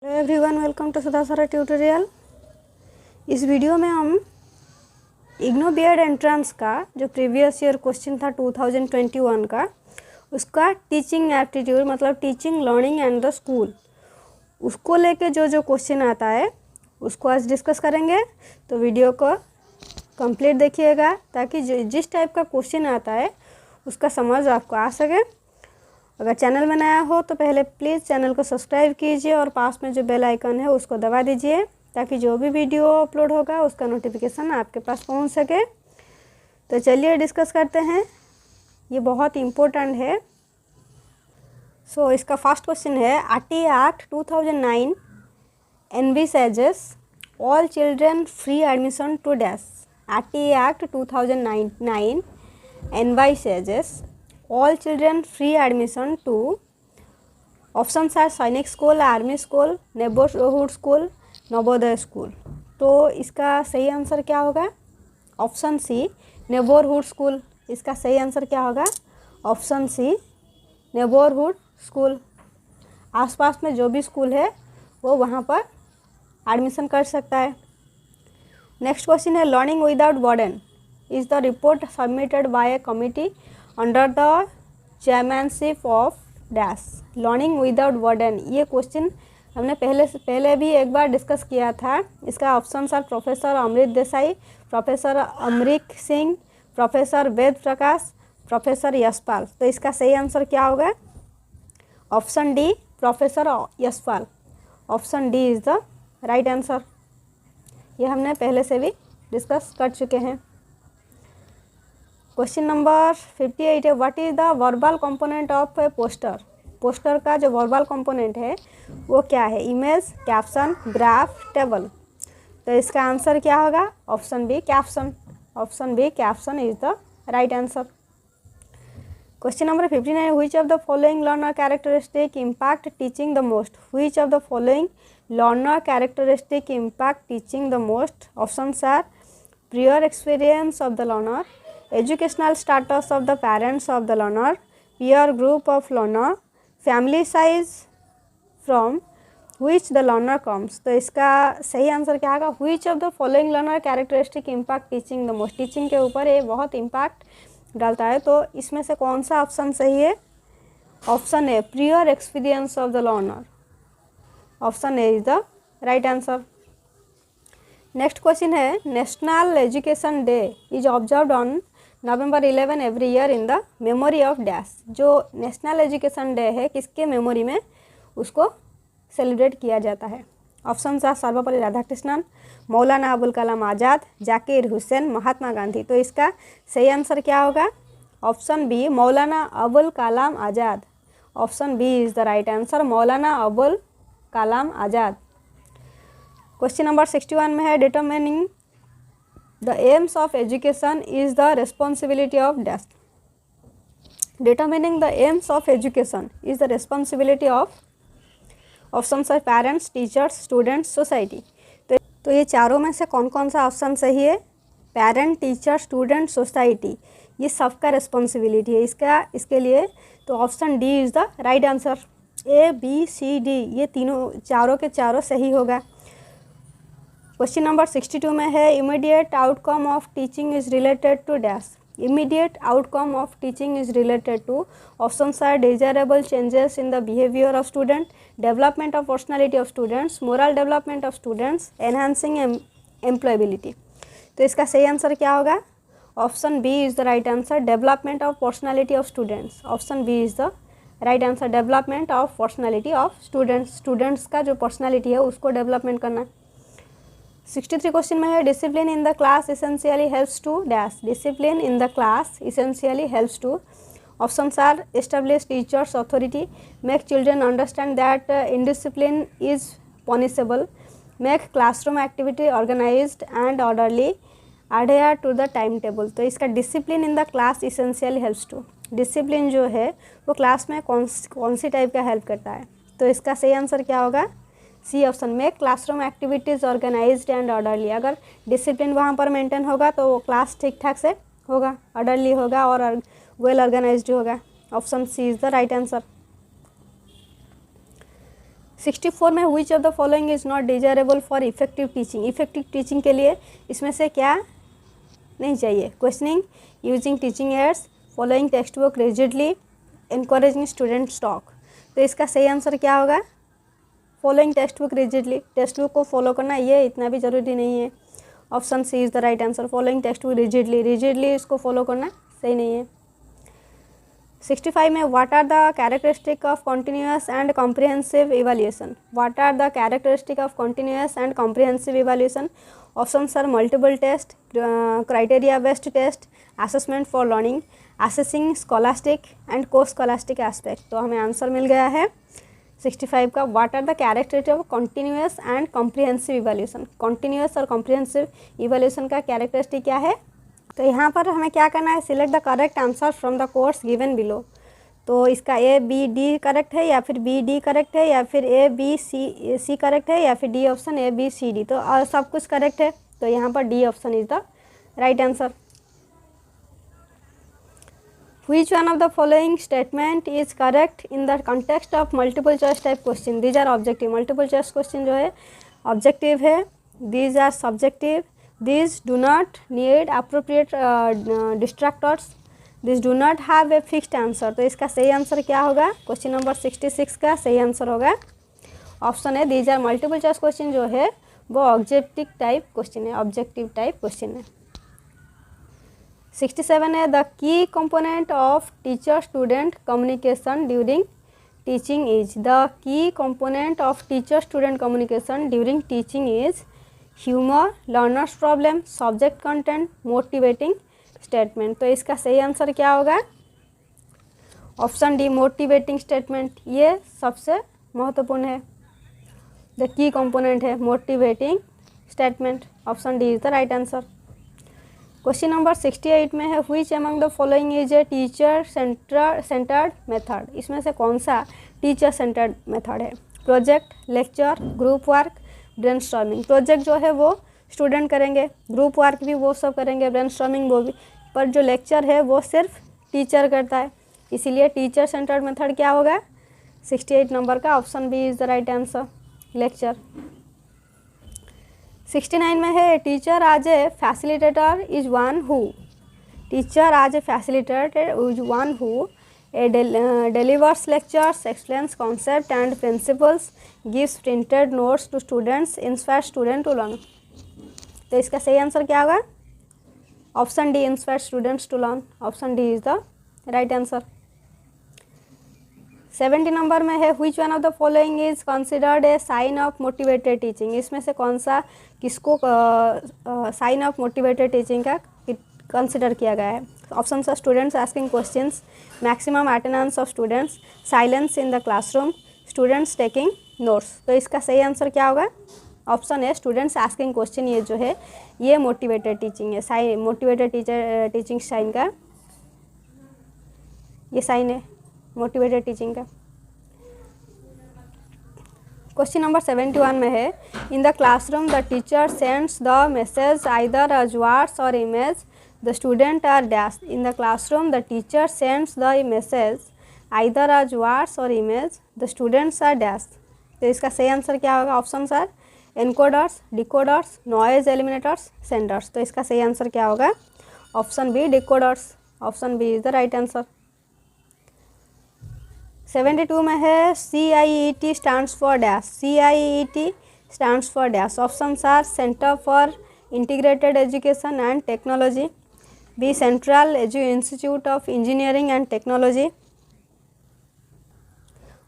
Hello everyone, welcome to Sudha sir tutorial. इस video में हम इग्नो बीएड एंट्रेंस का जो प्रीवियस ईयर क्वेश्चन था 2021 का, उसका टीचिंग एप्टीट्यूड मतलब teaching learning and the school, उसको लेके जो क्वेश्चन आता है उसको आज डिस्कस करेंगे। तो वीडियो को कंप्लीट देखिएगा ताकि जिस टाइप का क्वेश्चन आता है उसका समझ आपको आ सके। अगर चैनल में नया हो तो पहले प्लीज़ चैनल को सब्सक्राइब कीजिए और पास में जो बेल आइकन है उसको दबा दीजिए ताकि जो भी वीडियो अपलोड होगा उसका नोटिफिकेशन आपके पास पहुंच सके। तो चलिए डिस्कस करते हैं, ये बहुत इम्पोर्टेंट है। सो इसका फर्स्ट क्वेश्चन है, RT act 2009 envisages all children free admission to dash. RT Act 2009 envisages all children free admission to options are Sainik school, army school, neighbourhood school, Navodaya school. तो इसका सही आंसर क्या होगा? Option C neighbourhood school. इसका सही answer क्या होगा? Option C neighbourhood school. आसपास में जो भी स्कूल है वो वहाँ पर एडमिशन कर सकता है। नेक्स्ट क्वेश्चन है, learning without burden is the report submitted by a committee under the chairmanship of dash. Learning without burden, ये क्वेश्चन हमने पहले भी एक बार डिस्कस किया था। इसका option are professor Amrit Desai, professor Amrik Singh, professor Ved Prakash, professor Yashpal. तो इसका सही आंसर क्या होगा? Option D professor Yashpal. Option D is the right answer. ये हमने पहले से भी डिस्कस कर चुके हैं। क्वेश्चन नंबर 58 है, what is the verbal component of a poster. Poster का जो वर्बल कंपोनेंट है वो क्या है? Image, caption, graph, table. तो इसका आंसर क्या होगा? Option B caption. Option B caption is the right answer. Question number 59, which of the following learner characteristic impact teaching the most. Which of the following learner characteristic impact teaching the most. Options are prior experience of the learner, educational status of the parents of the learner, peer group of learner, family size from which the learner comes. तो इसका सही answer क्या होगा? which of the following learner characteristic impact teaching the most. Teaching के ऊपर ये बहुत impact डालता है। तो इसमें से कौन सा ऑप्शन सही है? Option A prior experience of the learner। Option A is the right answer. Next question है, national education day is observed on November 11 every year in the memory of dash. जो नेशनल एजुकेशन डे है किसके memory में उसको celebrate किया जाता है? Option are Sarvepalli Radhakrishnan, मौलाना अबुल कलाम आज़ाद, जाकिर हुसैन, महात्मा गांधी। तो इसका सही आंसर क्या होगा? Option B Maulana Abul Kalam Azad. Option B is the right answer, Maulana Abul Kalam Azad. Question number 61 में है, determining the aims of education is the responsibility of dash. Determining the aims of education is the responsibility of option है parents, teachers, students, society. तो ये चारों में से कौन कौन सा ऑप्शन सही है? पेरेंट, टीचर, स्टूडेंट, सोसाइटी, ये सबका रिस्पॉन्सिबिलिटी है इसके लिए। तो option D is the right answer. A, B, C, D ये चारों के चारों सही होगा। क्वेश्चन नंबर 62 में है, immediate outcome of teaching is related to dash. Immediate outcome of teaching is related to options are desirable changes in the behaviour of student, development of personality of students, moral development of students, enhancing employability. तो इसका सही answer क्या होगा? Option B is the right answer, development of personality of students. Option B is the right answer, development of personality of students. Students का जो personality है उसको development करना है। 63 क्वेश्चन में है, discipline in the class essentially helps to dash. Discipline in the class essentially helps to options are establish teachers authority, make children understand that indiscipline is punishable, make classroom activity organised and orderly, adhere to the time table. तो इसका discipline in the class essentially helps to, discipline जो है वो class में कौन सी type का help करता है? तो इसका सही आंसर क्या होगा? सी ऑप्शन में, classroom activities organised and orderly. अगर डिसिप्लिन वहाँ पर मेंटेन होगा तो वो क्लास ठीक ठाक से होगा, ऑर्डरली होगा और वेल ऑर्गेनाइज्ड होगा। Option C is the right answer. 64 में which of the following is not desirable for effective teaching, effective teaching के लिए इसमें से क्या नहीं चाहिए? Questioning, using teaching aids, following text book rigidly, encouraging student talk. तो इसका सही आंसर क्या होगा? Following text book rigidly, text book को फॉलो करना ये इतना भी ज़रूरी नहीं है। Option C is the right answer, following text book rigidly, rigidly इसको फॉलो करना सही नहीं है। 65 में what are the characteristic of continuous and comprehensive evaluation, what are the characteristic of continuous and comprehensive evaluation? Options are multiple test, criteria based test, assessment for learning, assessing scholastic and co scholastic aspect. तो हमें answer मिल गया है 65 का, what are the characteristic of continuous and comprehensive evaluation. Continuous और comprehensive evaluation का characteristic क्या है? तो यहाँ पर हमें क्या करना है? Select the correct answer from the course given below. तो इसका ए बी डी करेक्ट है या फिर बी डी करेक्ट है या फिर ए बी सी करेक्ट है या फिर D option A B C D. तो सब कुछ करेक्ट है, तो यहाँ पर D option is the right answer. Which one of the following statement is correct in the context of multiple choice type question? These are objective, multiple choice question जो है objective है, these are subjective, these do not need appropriate distractors, these do not have a fixed answer। तो इसका सही answer क्या होगा? Question number 66 का सही आंसर होगा ऑप्शन है these are multiple choice question जो है वो ऑब्जेक्टिव टाइप क्वेश्चन है, ऑब्जेक्टिव टाइप क्वेश्चन है। 67 है the key component of teacher student communication during teaching is, the key component of teacher student communication during teaching is humour, learners problem, subject content, motivating statement. तो इसका सही answer क्या होगा? Option D motivating statement, ये सबसे महत्वपूर्ण है। The key component है motivating statement, option D is the right answer. Question number 68 में है which among the following is a teacher centred method, इसमें से कौन सा टीचर सेंटर्ड मेथड है? Project, lecture, group work, brainstorming. Project जो है वो स्टूडेंट करेंगे, ग्रुप वर्क भी वो सब करेंगे, ब्रेनस्टॉर्मिंग वो भी, पर जो लेक्चर है वो सिर्फ टीचर करता है, इसीलिए टीचर सेंटर्ड मेथड क्या होगा? 68 नंबर का option B is the right answer, lecture. 69 में है teacher as a facilitator is one who, teacher as a facilitator is one who delivers lectures, explains concept and principles, gives printed notes to students, inspires student to learn। तो इसका सही answer क्या होगा? Option D inspire students to learn, option D is the right answer. 70 number में है which one of the following is considered a sign of motivated teaching, इसमें से कौन सा किसको साइन ऑफ मोटिवेटेड टीचिंग का कंसिडर किया गया है? Option are students asking questions, maximum attendance of students, silence in the classroom, students taking notes. तो इसका सही आंसर क्या होगा? ऑप्शन है स्टूडेंट्स आस्किंग क्वेश्चन, ये जो है ये मोटिवेटेड टीचिंग है, साइन मोटिवेटेड टीचिंग साइन का ये साइन है मोटिवेटेड टीचिंग का। क्वेश्चन नंबर 71 में है in the classroom the teacher sends the message either as words or image, the student are dash। in the classroom the teacher sends the message either as words or image, the students are dash। तो इसका सही answer क्या होगा? Option are encoders, decoders, noise eliminators, senders. तो इसका सही answer क्या होगा? Option B decoders, option B is the right answer. 72 में है CIET stands for dash, CIET stands for dash. Option are centre for integrated education and technology, B central institute of engineering and technology,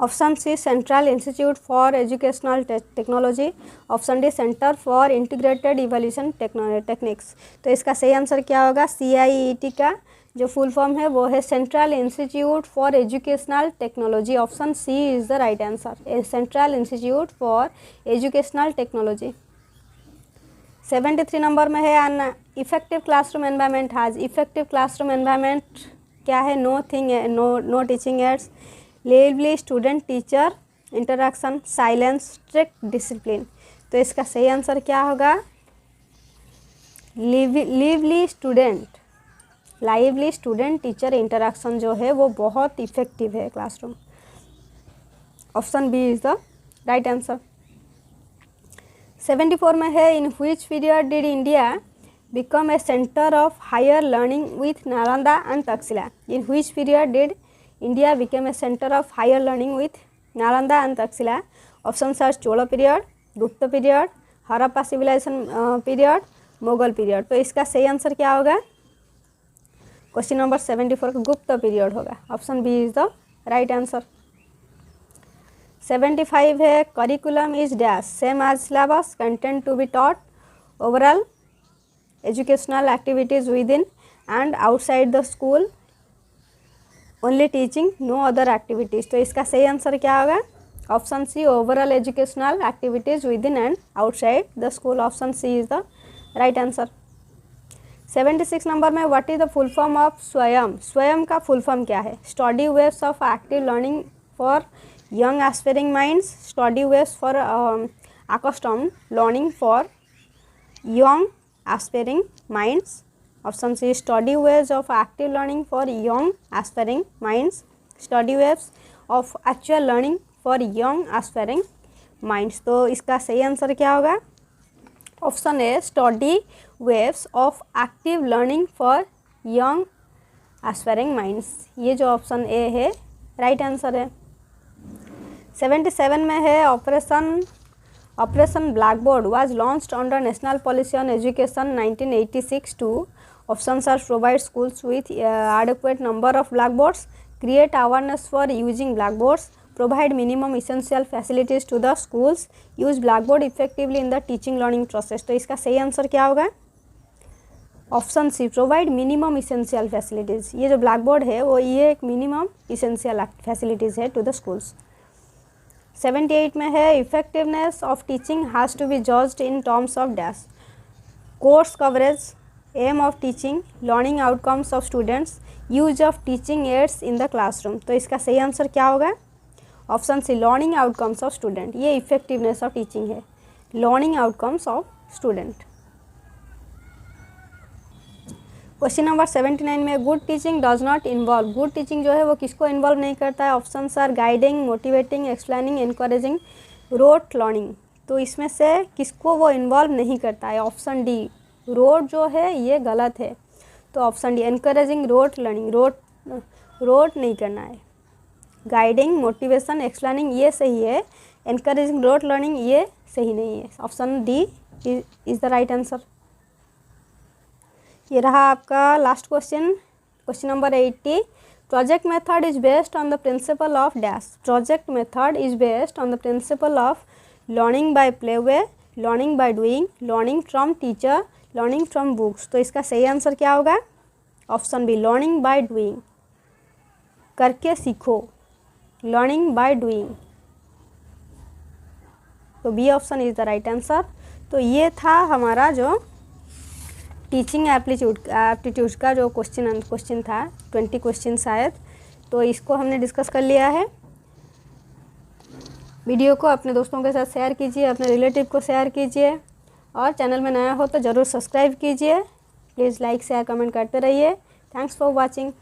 option C central institute for educational technology, option D centre for integrated evolution techniques. तो इसका सही answer क्या होगा? CIET का जो full form है वो है central institute for educational technology, option C is the right answer, central institute for educational technology. 73 number में है an effective classroom environment has, effective classroom environment क्या है? No teaching aids, lively student teacher interaction, silence, strict discipline. तो इसका सही answer क्या होगा? Lively student teacher interaction जो है वो बहुत इफेक्टिव है classroom, option B is the right answer. 74 में है in which period did India become a centre of higher learning with Nalanda and Takshashila. In which period did India become a centre of higher learning with Nalanda and Takshashila. Options are Chola period, Gupta period, Harappa civilisation period, Mughal period. तो इसका सही answer क्या होगा? Question number 74 का Gupta period होगा। Option B is the right answer. 75 है curriculum is dash same as syllabus content to be taught overall educational activities within and outside the school only teaching no other activities. तो इसका सही answer क्या होगा? Option C overall educational activities within and outside the school. Option C is the right answer. 76 number में what is the full form of Swayam. स्वयं का full form क्या है? Study waves of active learning for young aspiring minds, study waves for accustomed learning for young aspiring minds. Option C study waves of active learning for young aspiring minds, study waves of actual learning for young aspiring minds. तो इसका सही answer क्या होगा? Option A study waves of active learning for young aspiring minds. ये जो option A है right answer है। 77 में है operation black board was launched under national policy on education 1986 to options are provide schools with adequate number of blackboards, create awareness for using blackboards, provide minimum essential facilities to the schools, use blackboard effectively in the teaching learning process। तो इसका सही answer क्या होगा? Option C provide minimum essential facilities. ये जो black board है वो ये एक मिनिमम इसेंशियल फैसिलिटीज़ है टू द स्कूल्स। 78 में है effectiveness of teaching has to be judged in terms of dash, course coverage, aim of teaching, learning outcomes of students, use of teaching aids in the classroom. तो इसका सही answer क्या होगा? Option C learning outcomes of student. ये effectiveness of teaching है, learning outcomes of student. Question number 79 में good teaching does not involve. Good teaching जो है वो किसको इन्वॉल्व नहीं करता है? Option are guiding, motivating, explaining, encouraging, rote learning. तो इसमें से किसको वो इन्वॉल्व नहीं करता है? ऑप्शन डी रोट जो है ये गलत है। तो option D encouraging rote learning, rote नहीं करना है। गाइडिंग, मोटिवेशन, एक्सप्लेनिंग ये सही है, एनकरेजिंग रोट लर्निंग ये सही नहीं है। Option D is the right answer. ये रहा आपका last question, question number 80। Project method is based on the principle of dash. Project method is based on the principle of learning by play way, learning by doing, learning from teacher, learning from books. तो इसका सही answer क्या होगा? Option B learning by doing, करके सीखो, learning by doing. तो B option is the right answer. तो ये था हमारा जो टीचिंग एप्टीट्यूड का जो क्वेश्चन था, 20 क्वेश्चन शायद। तो इसको हमने डिस्कस कर लिया है। वीडियो को अपने दोस्तों के साथ शेयर कीजिए, अपने रिलेटिव को शेयर कीजिए, और चैनल में नया हो तो ज़रूर सब्सक्राइब कीजिए। प्लीज़ लाइक शेयर कमेंट करते रहिए। Thanks for watching.